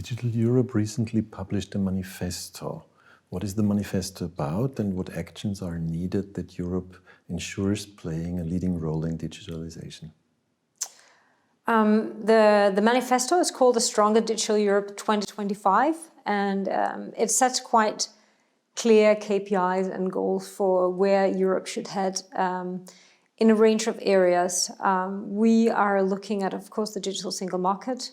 Digital Europe recently published a manifesto. What is the manifesto about, and what actions are needed that Europe ensures playing a leading role in digitalization? The manifesto is called A Stronger Digital Europe 2025, and it sets quite clear KPIs and goals for where Europe should head in a range of areas. We are looking at, of course, the digital single market,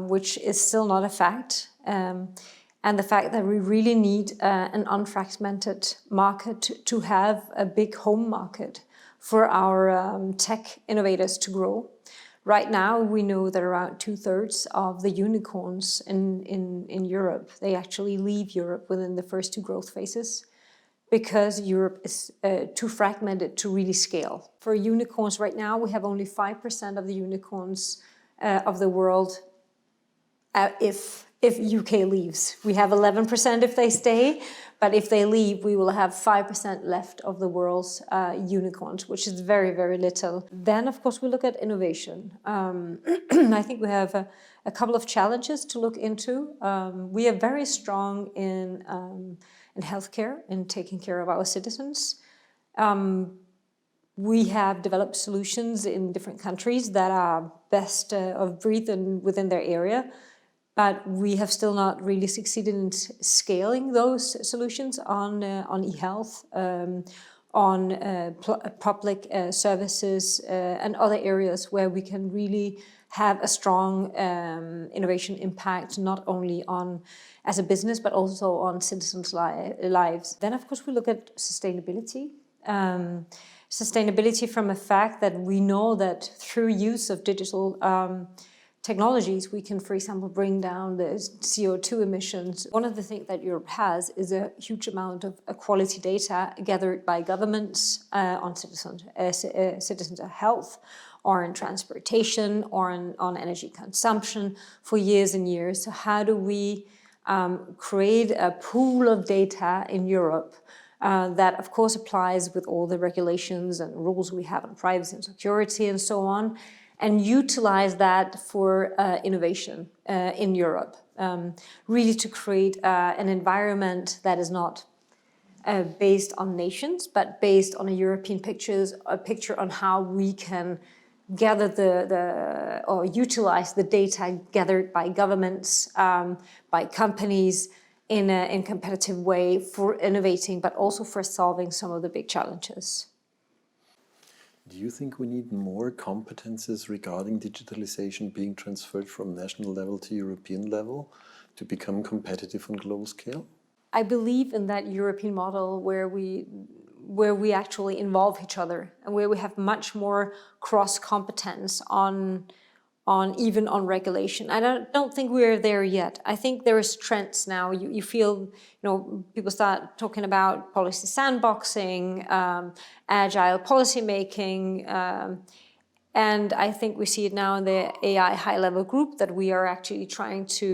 which is still not a fact, and the fact that we really need an unfragmented market to have a big home market for our tech innovators to grow. Right now, we know that around 2/3 of the unicorns in Europe, they actually leave Europe within the first two growth phases because Europe is too fragmented to really scale. For unicorns right now, we have only 5% of the unicorns of the world if UK leaves. We have 11% if they stay, but if they leave, we will have 5% left of the world's unicorns, which is very, very little. Then, of course, we look at innovation. I think we have a couple of challenges to look into. We are very strong in healthcare, in taking care of our citizens. We have developed solutions in different countries that are best of breed within their area, but we have still not really succeeded in scaling those solutions on e-health, on public services, and other areas where we can really have a strong innovation impact, not only on as a business, but also on citizens' lives. Then, of course, we look at sustainability. Sustainability from a fact that we know that through use of digital technologies, we can, for example, bring down the CO2 emissions. One of the things that Europe has is a huge amount of quality data gathered by governments on citizens' health, or in transportation, or on energy consumption for years and years. So how do we create a pool of data in Europe that, of course, applies with all the regulations and rules we have on privacy and security and so on, and utilize that for innovation in Europe, really to create an environment that is not based on nations, but based on a European picture on how we can gather or utilize the data gathered by governments, by companies in a competitive way for innovating, but also for solving some of the big challenges. Do you think we need more competences regarding digitalization being transferred from national level to European level to become competitive on global scale? I believe in that European model where we actually involve each other and where we have much more cross-competence even on regulation. I don't think we're there yet. I think there is trends now. You feel, people start talking about policy sandboxing, agile policy making, and I think we see it now in the AI high-level group that we are actually trying to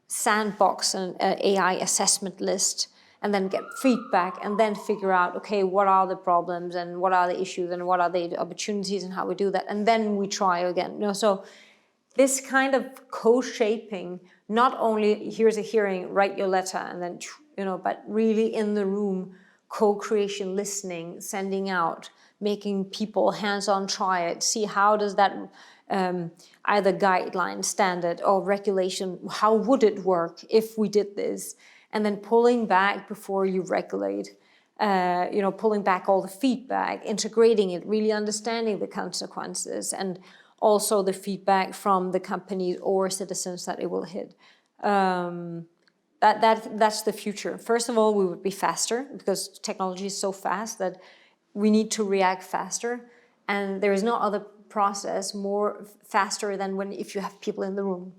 sandbox an AI assessment list and then get feedback and then figure out, okay, what are the problems and what are the issues and what are the opportunities and how we do that, and then we try again. So this kind of co-shaping, not only here's a hearing, write your letter, and then, but really in the room, co-creation, listening, sending out, making people hands-on try it, see how does that either guideline, standard, or regulation, how would it work if we did this? And then pulling back before you regulate, pulling back all the feedback, integrating it, really understanding the consequences, and also the feedback from the companies or citizens that it will hit. That's the future. First of all, we would be faster because technology is so fast that we need to react faster. And there is no other process more faster than if you have people in the room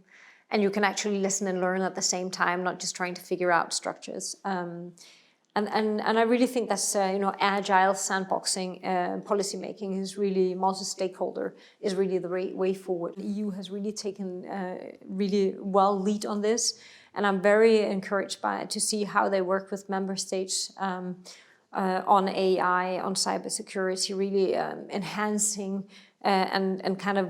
and you can actually listen and learn at the same time, not just trying to figure out structures. And I really think that's, agile sandboxing, policy making is really, multi-stakeholder is really the way forward. The EU has really taken really well lead on this, and I'm very encouraged to see how they work with member states on AI, on cybersecurity, really enhancing and kind of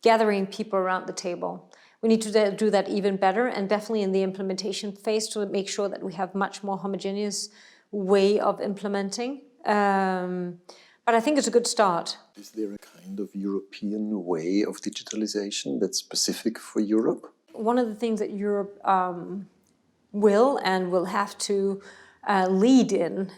gathering people around the table. We need to do that even better, and definitely in the implementation phase to make sure that we have much more homogeneous way of implementing. But I think it's a good start. Is there a kind of European way of digitalization that's specific for Europe? One of the things that Europe will have to lead in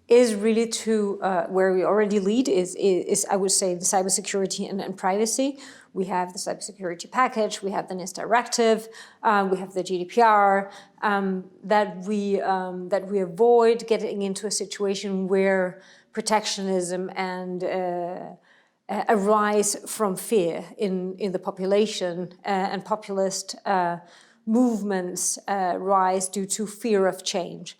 is really to where we already lead is I would say the cybersecurity and privacy. We have the cybersecurity package, we have the NIS directive, we have the GDPR. That we avoid getting into a situation where protectionism and arise from fear in the population and populist movements rise due to fear of change.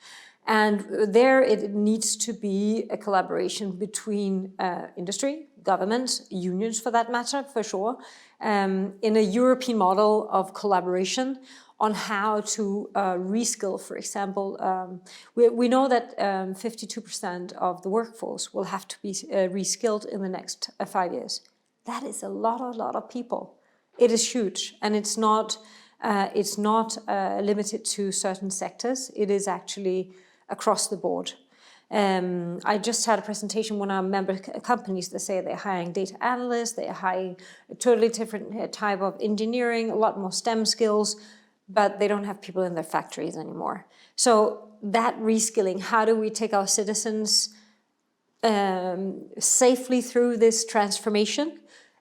And there it needs to be a collaboration between industry, governments, unions for that matter, for sure, in a European model of collaboration on how to reskill, for example. We know that 52% of the workforce will have to be reskilled in the next 5 years. That is a lot of people. It is huge, and it's not limited to certain sectors. It is actually across the board. I just had a presentation with our member companies that say they're hiring data analysts, they're hiring a totally different type of engineering, a lot more STEM skills, but they don't have people in their factories anymore. So that reskilling, how do we take our citizens safely through this transformation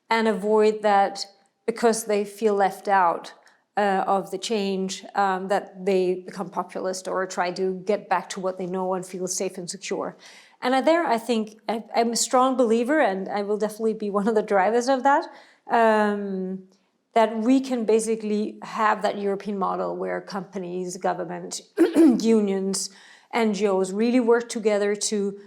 and avoid that because they feel left out of the change, that they become populist or try to get back to what they know and feel safe and secure. And there, I think, I'm a strong believer, and I will definitely be one of the drivers of that, that we can basically have that European model where companies, government, unions, NGOs really work together to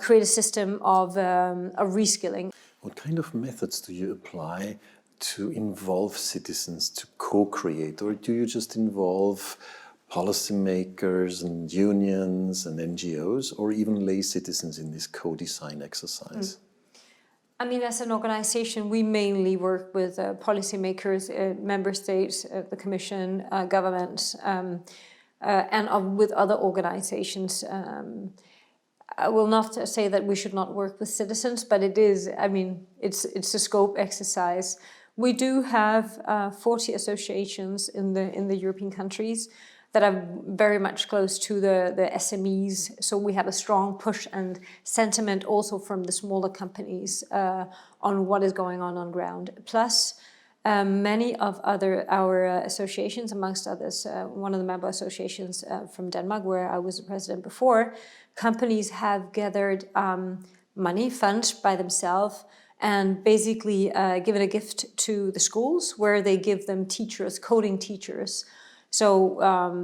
create a system of reskilling. What kind of methods do you apply to involve citizens to co-create, or do you just involve policymakers and unions and NGOs, or even lay citizens in this co-design exercise? I mean, as an organization, we mainly work with policymakers, member states, the Commission, governments, and with other organizations. I will not say that we should not work with citizens, but it is, I mean, it's a scope exercise. We do have 40 associations in the European countries that are very much close to the SMEs. So we have a strong push and sentiment also from the smaller companies on what is going on ground. Plus, many of our associations, amongst others, one of the member associations from Denmark, where I was the president before, companies have gathered money, funds by themselves, and basically given a gift to the schools where they give them teachers, coding teachers. So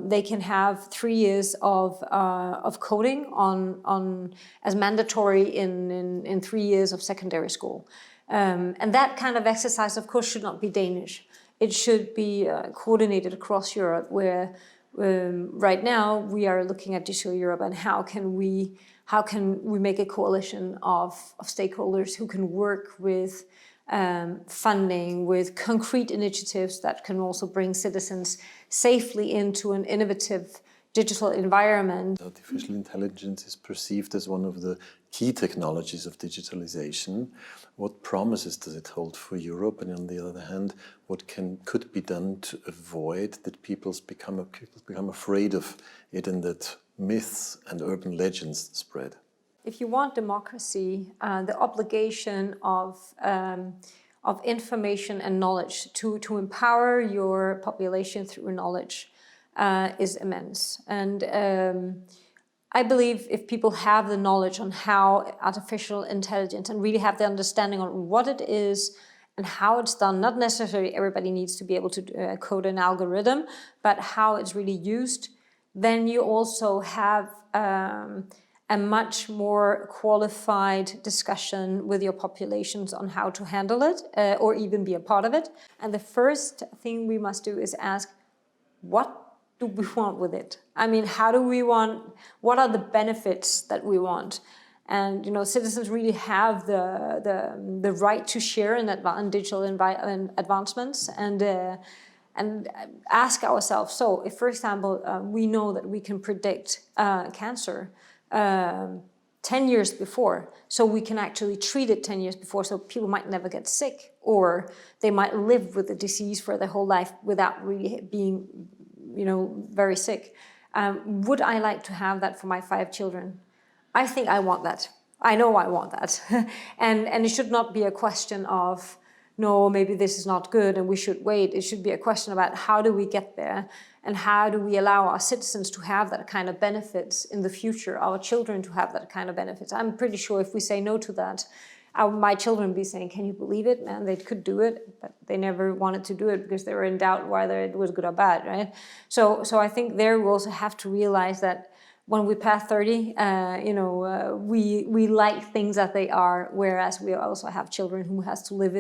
they can have 3 years of coding on as mandatory in 3 years of secondary school. And that kind of exercise, of course, should not be Danish. It should be coordinated across Europe, where right now we are looking at Digital Europe and how can we make a coalition of stakeholders who can work with funding, with concrete initiatives that can also bring citizens safely into an innovative digital environment. Artificial intelligence is perceived as one of the key technologies of digitalization. What promises does it hold for Europe? And on the other hand, what could be done to avoid that people become afraid of it and that myths and urban legends spread? If you want democracy, the obligation of information and knowledge to empower your population through knowledge is immense. And I believe if people have the knowledge on how artificial intelligence and really have the understanding on what it is and how it's done, not necessarily everybody needs to be able to code an algorithm, but how it's really used, then you also have a much more qualified discussion with your populations on how to handle it or even be a part of it. And the first thing we must do is ask, what do we want with it? I mean, what are the benefits that we want? And citizens really have the right to share in digital advancements and ask ourselves. So, if, for example, we know that we can predict cancer 10 years before, so we can actually treat it 10 years before, so people might never get sick, or they might live with the disease for their whole life without really being, very sick. Would I like to have that for my 5 children? I think I want that. I know I want that. and it should not be a question of, no, maybe this is not good and we should wait. It should be a question about how do we get there, and how do we allow our citizens to have that kind of benefits in the future, our children to have that kind of benefits. I'm pretty sure if we say no to that, my children will be saying, can you believe it, man? They could do it, but they never wanted to do it because they were in doubt whether it was good or bad, right? So I think there we also have to realize that when we pass 30, we like things that they are, whereas we also have children who has to live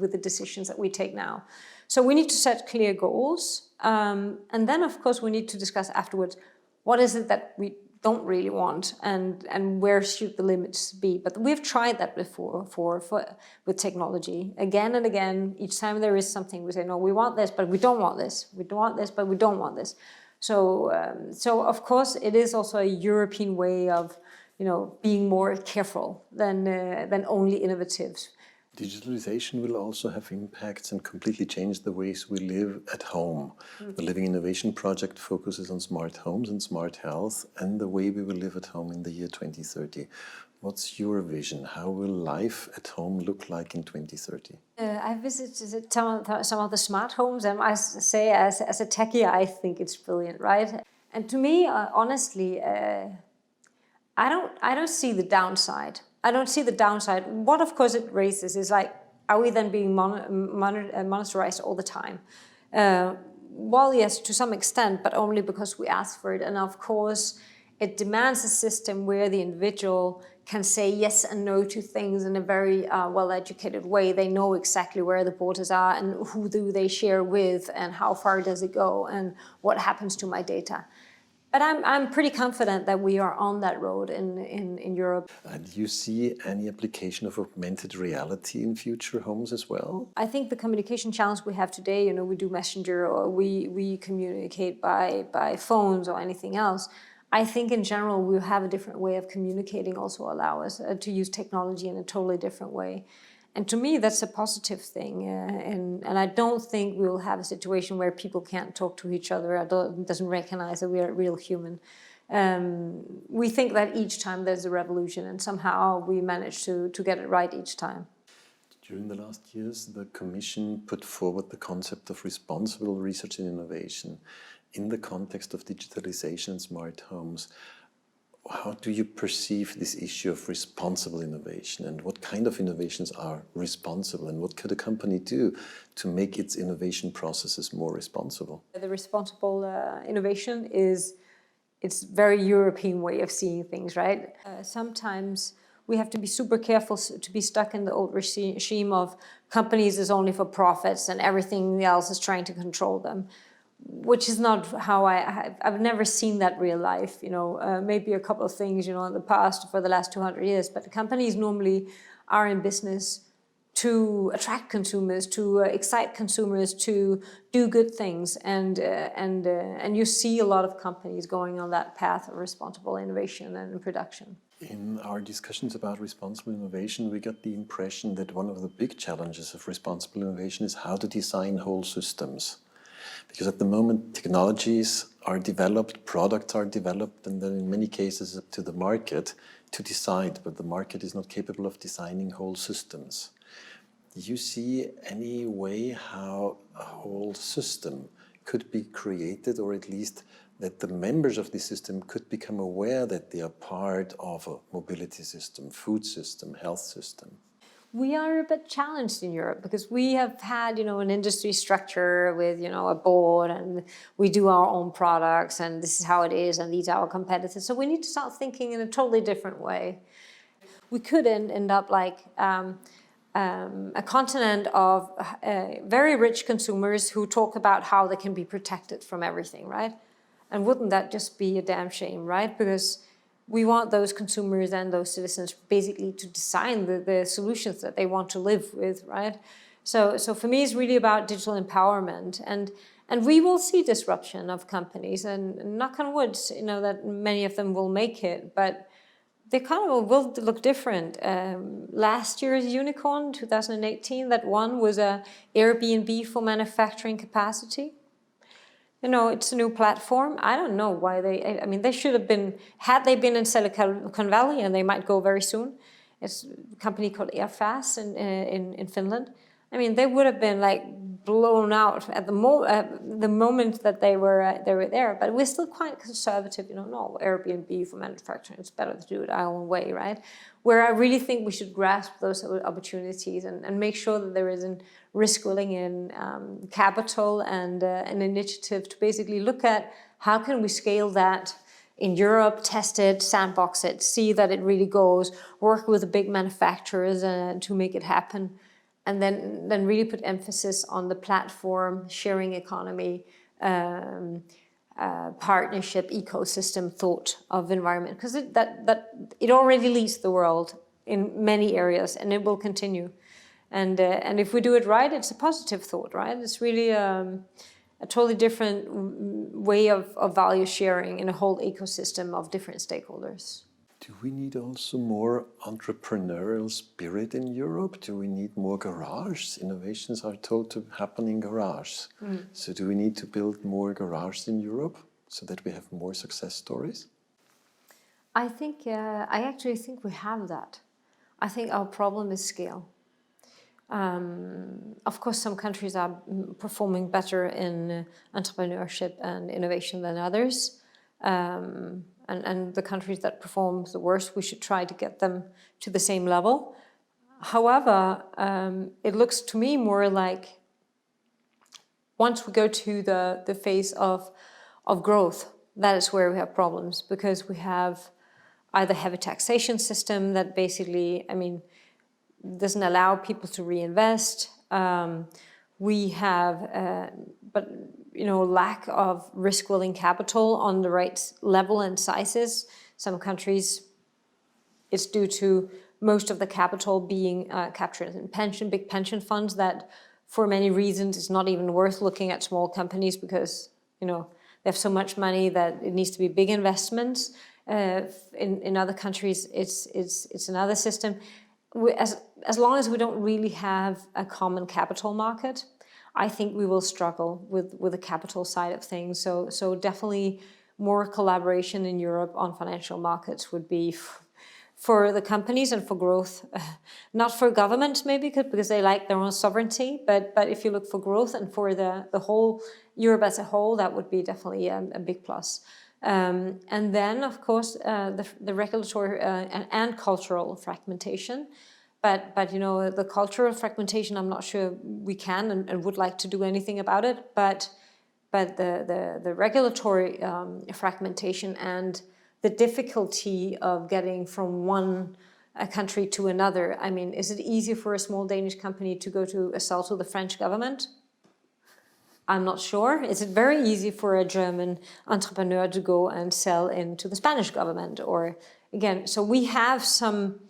with the decisions that we take now. So we need to set clear goals, and then of course we need to discuss afterwards, what is it that we don't really want, and where should the limits be? But we've tried that before with technology again and again. Each time there is something, we say, no, we want this, but we don't want this. We don't want this, but we don't want this. So of course it is also a European way of, being more careful than only innovative. Digitalization will also have impacts and completely change the ways we live at home. The Living Innovation Project focuses on smart homes and smart health and the way we will live at home in the year 2030. What's your vision? How will life at home look like in 2030? I visited some of the smart homes, and I say, as a techie, I think it's brilliant, right? And to me, honestly, I don't see the downside. I don't see the downside. What, of course, it raises is like, are we then being monitorized all the time? Well, yes, to some extent, but only because we ask for it. And of course, it demands a system where the individual can say yes and no to things in a very well-educated way. They know exactly where the borders are and who do they share with and how far does it go and what happens to my data. But I'm pretty confident that we are on that road in Europe. Do you see any application of augmented reality in future homes as well? I think the communication challenge we have today, we do messenger or we communicate by phones or anything else. I think in general we'll have a different way of communicating, also allow us to use technology in a totally different way. And to me, that's a positive thing. And I don't think we'll have a situation where people can't talk to each other or doesn't recognize that we are real human. We think that each time there's a revolution, and somehow we manage to get it right each time. During the last years, the Commission put forward the concept of responsible research and innovation in the context of digitalization and smart homes. How do you perceive this issue of responsible innovation, and what kind of innovations are responsible, and what could a company do to make its innovation processes more responsible? The responsible innovation it's a very European way of seeing things, right? Sometimes we have to be super careful to be stuck in the old regime of companies is only for profits and everything else is trying to control them, which is not how I've never seen that real life, maybe a couple of things, in the past for the last 200 years, but companies normally are in business to attract consumers, to excite consumers, to do good things, and you see a lot of companies going on that path of responsible innovation and production. In our discussions about responsible innovation, we got the impression that one of the big challenges of responsible innovation is how to design whole systems. Because at the moment, technologies are developed, products are developed, and then in many cases up to the market to decide, but the market is not capable of designing whole systems. Do you see any way how a whole system could be created, or at least that the members of the system could become aware that they are part of a mobility system, food system, health system? We are a bit challenged in Europe because we have had, an industry structure with, a board, and we do our own products, and this is how it is, and these are our competitors. So we need to start thinking in a totally different way. We could end up like a continent of very rich consumers who talk about how they can be protected from everything, right? And wouldn't that just be a damn shame, right? Because we want those consumers and those citizens basically to design the solutions that they want to live with, right? So for me, it's really about digital empowerment, and we will see disruption of companies, and knock on wood, that many of them will make it, but the economy will look different. Last year's unicorn, 2018, that one was a Airbnb for manufacturing capacity. It's a new platform. I don't know why they should have been, had they been in Silicon Valley, and they might go very soon. It's a company called Airfast in Finland. They would have been blown out at the moment that they were there. But we're still quite conservative. No, Airbnb for manufacturing, it's better to do it our own way, right? Where I really think we should grasp those opportunities and make sure that there is a risk-willing in capital and an initiative to basically look at how can we scale that in Europe, test it, sandbox it, see that it really goes, work with the big manufacturers to make it happen. And then really put emphasis on the platform, sharing economy, partnership, ecosystem thought of environment, because it already leads the world in many areas, and it will continue. And if we do it right, it's a positive thought, right? It's really a totally different way of value sharing in a whole ecosystem of different stakeholders. Do we need also more entrepreneurial spirit in Europe? Do we need more garages? Innovations are told to happen in garages. So do we need to build more garages in Europe so that we have more success stories? I actually think we have that. I think our problem is scale. Of course, some countries are performing better in entrepreneurship and innovation than others. And the countries that perform the worst, we should try to get them to the same level. However, it looks to me more like once we go to the phase of growth, that is where we have problems, because we have either heavy taxation system that basically, doesn't allow people to reinvest. We have, lack of risk-willing capital on the right level and sizes. Some countries, it's due to most of the capital being captured in big pension funds that, for many reasons, it's not even worth looking at small companies because, they have so much money that it needs to be big investments. In other countries, it's another system. As long as we don't really have a common capital market, I think we will struggle with the capital side of things. So definitely more collaboration in Europe on financial markets would be for the companies and for growth, not for governments maybe because they like their own sovereignty, but if you look for growth and for the whole Europe as a whole, that would be definitely a big plus. And then, of course, the regulatory and cultural fragmentation. But the cultural fragmentation, I'm not sure we can and would like to do anything about it. But the regulatory fragmentation and the difficulty of getting from one country to another. Is it easy for a small Danish company to go to sell to the French government? I'm not sure. Is it very easy for a German entrepreneur to go and sell into the Spanish government? Or again, so we have some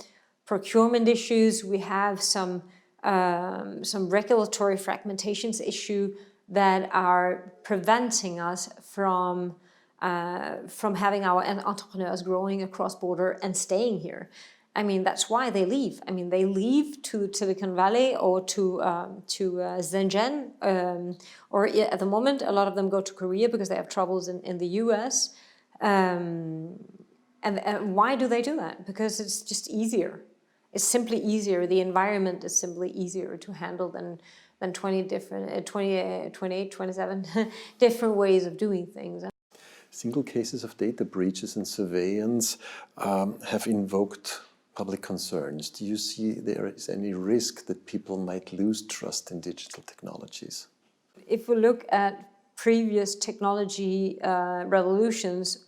procurement issues. We have some regulatory fragmentations issue that are preventing us from having our entrepreneurs growing across border and staying here. That's why they leave. They leave to Silicon Valley or to Shenzhen, or at the moment, a lot of them go to Korea because they have troubles in the US. And why do they do that? Because it's just easier. It's simply easier. The environment is simply easier to handle than 28, 27 different ways of doing things. Single cases of data breaches and surveillance have invoked public concerns. Do you see there is any risk that people might lose trust in digital technologies? If we look at previous technology revolutions,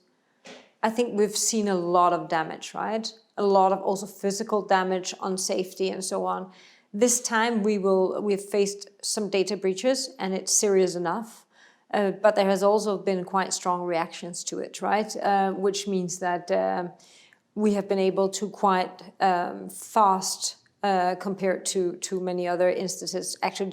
I think we've seen a lot of damage, right? A lot of also physical damage on safety and so on. This time we've faced some data breaches and it's serious enough. But there has also been quite strong reactions to it, right? Which means that we have been able to quite fast, compared to many other instances, actually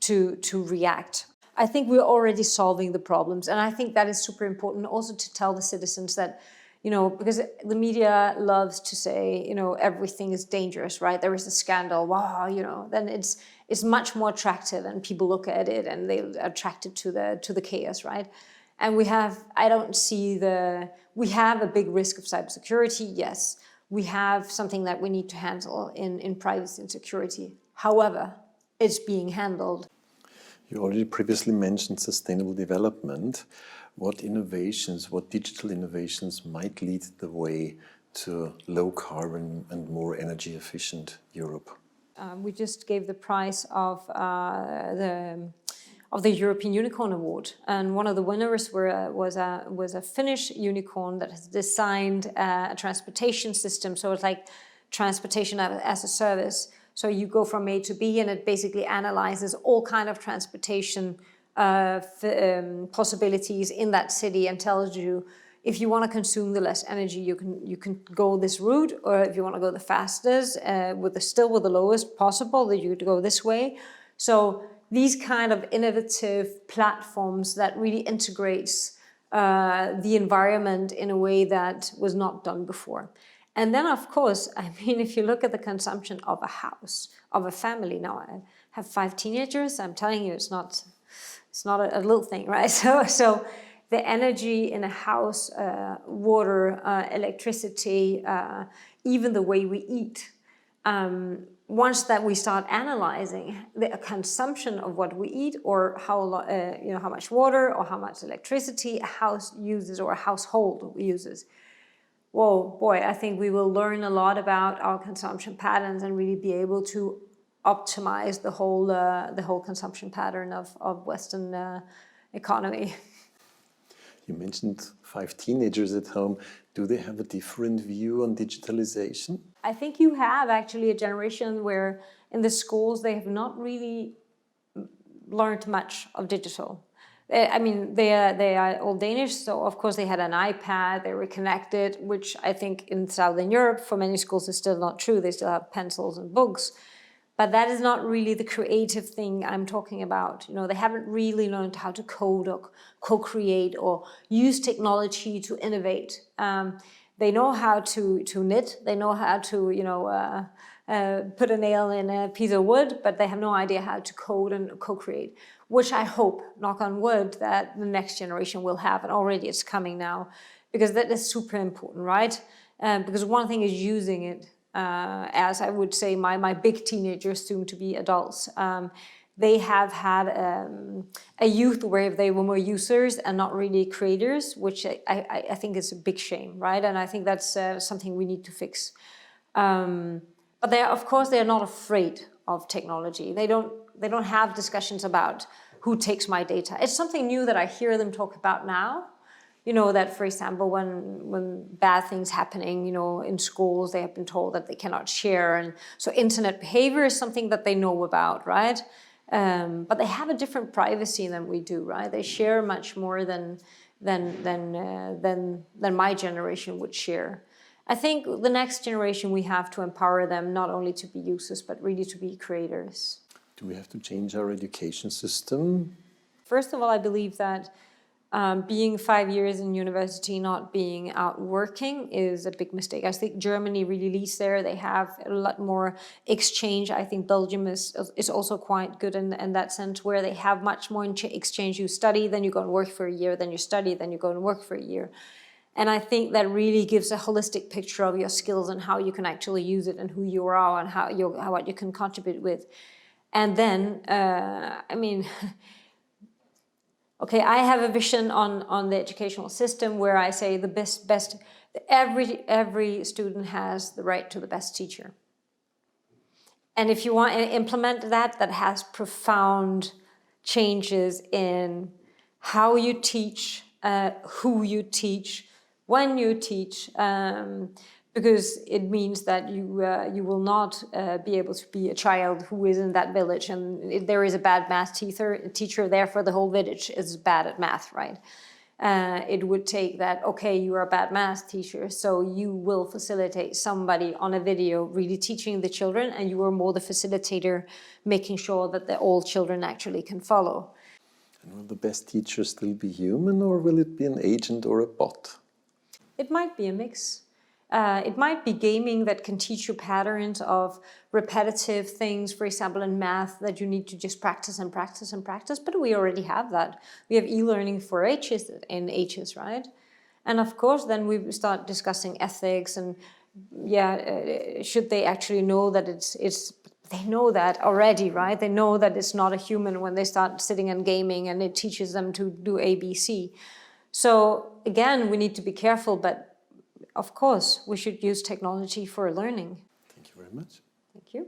to react. I think we're already solving the problems, and I think that is super important also to tell the citizens that, because the media loves to say, everything is dangerous, right? There is a scandal, wow, then it's much more attractive, and people look at it and they're attracted to the chaos, right? And we have a big risk of cybersecurity, yes. We have something that we need to handle in privacy and security. However, it's being handled. You already previously mentioned sustainable development. What digital innovations might lead the way to low carbon and more energy efficient Europe? We just gave the prize of the European Unicorn Award, and one of the winners was a Finnish unicorn that has designed a transportation system. So it's like transportation as a service. So you go from A to B, and it basically analyzes all kind of transportation possibilities in that city and tells you, if you want to consume the less energy, you can go this route, or if you want to go the fastest, with the lowest possible, that you go this way. So these kind of innovative platforms that really integrates the environment in a way that was not done before. And then, of course, if you look at the consumption of a house, of a family, now I have 5 teenagers, I'm telling you, it's not a little thing, right? So the energy in a house, water, electricity, even the way we eat, once that we start analyzing the consumption of what we eat, or how much water or how much electricity a house uses or a household uses, whoa, boy, I think we will learn a lot about our consumption patterns and really be able to optimize the whole consumption pattern of Western economy. You mentioned 5 teenagers at home. Do they have a different view on digitalization? I think you have actually a generation where in the schools they have not really learned much of digital. They are all Danish, so of course they had an iPad, they were connected, which I think in Southern Europe for many schools is still not true. They still have pencils and books. But that is not really the creative thing I'm talking about. They haven't really learned how to code or co-create or use technology to innovate. They know how to knit, they know how to put a nail in a piece of wood, but they have no idea how to code and co-create, which I hope, knock on wood, that the next generation will have, and already it's coming now, because that is super important, right? Because one thing is using it, as I would say my big teenagers, soon to be adults, they have had a youth where they were more users and not really creators, which I think is a big shame, right? And I think that's something we need to fix. But of course, they're not afraid of technology. They don't have discussions about who takes my data. It's something new that I hear them talk about now. That, for example, when bad things happening, in schools, they have been told that they cannot share. And so internet behavior is something that they know about, right? But they have a different privacy than we do, right? They share much more than my generation would share. I think the next generation, we have to empower them not only to be users, but really to be creators. Do we have to change our education system? First of all, I believe that being 5 years in university, not being out working, is a big mistake. I think Germany really leads there. They have a lot more exchange. I think Belgium is also quite good in that sense, where they have much more exchange. You study, then you go and work for a year, then you study, then you go and work for a year. And I think that really gives a holistic picture of your skills and how you can actually use it and who you are and what you can contribute with. And then, okay, I have a vision on the educational system where I say the best. Every student has the right to the best teacher. And if you want to implement that has profound changes in how you teach, who you teach, when you teach, because it means that you will not be able to be a child who is in that village, and if there is a bad math teacher, therefore the whole village is bad at math, right? It would take that, okay, you are a bad math teacher, so you will facilitate somebody on a video really teaching the children, and you are more the facilitator, making sure that all children actually can follow. And will the best teacher still be human, or will it be an agent or a bot? It might be a mix. It might be gaming that can teach you patterns of repetitive things, for example, in math, that you need to just practice and practice and practice, but we already have that. We have e-learning for ages, right? And of course, then we start discussing ethics and, should they actually know that they know that already, right? They know that it's not a human when they start sitting and gaming, and it teaches them to do ABC. So again, we need to be careful, but of course, we should use technology for learning. Thank you very much. Thank you.